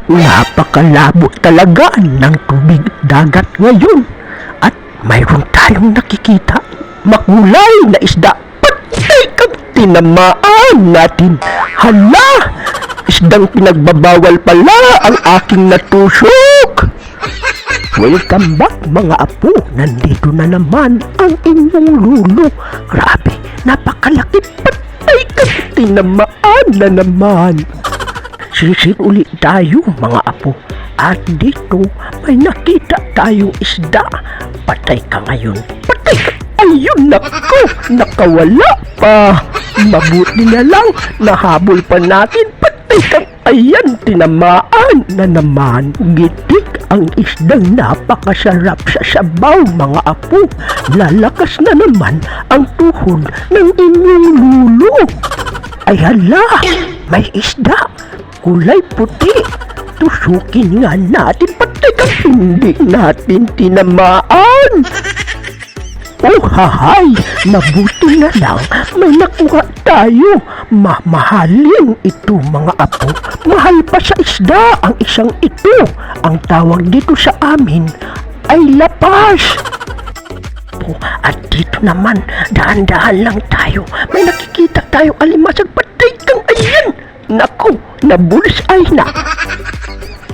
Napakalabo talaga ng tubig dagat ngayon at mayroon tayong nakikita makulay na isda. Patay kang tinamaan natin. Hala! Isdang pinagbabawal pala ang aking natusok. Welcome back mga apo. Nandito na naman ang inyong lulo. Grabe, napakalaki. Patay kang tinamaan na naman. Sisid ulit tayo mga apo. At dito may nakita tayong isda. Patay ka ngayon. Patay ka. Ayun nako, nakawala pa. Mabuti na lang, nahabol pa natin. Patay kang ayan, tinamaan na naman. Gitik ang isdang napakasarap sa sabaw mga apo. Lalakas na naman ang tuhod ng inyong lulo. Ay hala, may isda. Kulay puti. Tusukin nga natin. Patay kang hindi natin tinamaan. Oh hahay, mabuti na lang may nakuha tayo. Mamahalin ito mga apo. Mahal pa sa isda ang isang ito. Ang tawag dito sa amin ay lapas. Oh, at dito naman, dahan-dahan lang tayo. May nakikita tayong alimasag. Patay kang ayan. Naku, nabulisay na.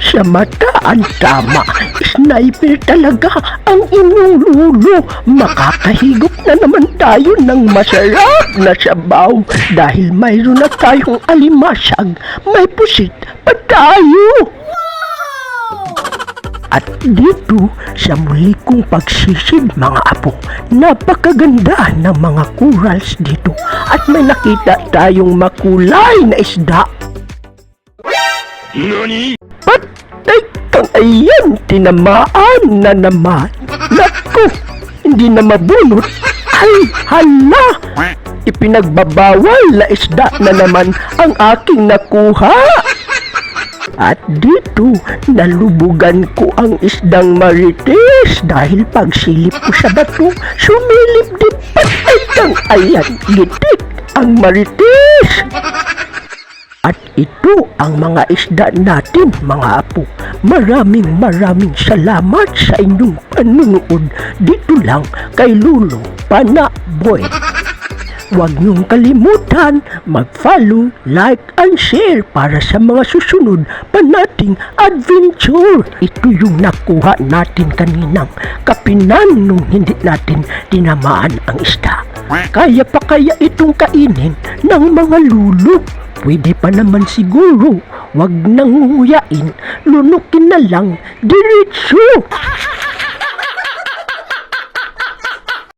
Sa mata ang tama. Sniper talaga ang inyong lulo. Makakahigop na naman tayo ng masarap na sabaw. Dahil mayroon na tayong alimasag, may pusit pa tayo. At dito sa muli kong pagsisid mga apo, napakaganda ng mga corals dito. At may nakita tayong makulay na isda. NANI?! Patay kang ayan, tinamaan na naman. Naku, hindi na mabunot. Ay, hala! Ipinagbabawal na isda na naman ang aking nakuha. At dito, nalubugan ko ang isdang marites dahil pagsilip ko sa bato, sumilip din. Patay kang ayan, gitik ang marites. At ito ang mga isda natin mga apo. Maraming salamat sa inyong panunood dito lang kay Lulo Panaboy. Huwag niyong kalimutan mag-follow, like, and share para sa mga susunod pa nating adventure. Ito yung nakuha natin kaninang kapinan nung hindi natin tinamaan ang isda. Kaya pa kaya itong kainin ng mga lulo? Pwede pa naman siguro. Huwag nang nguyain, lunukin na lang diretso.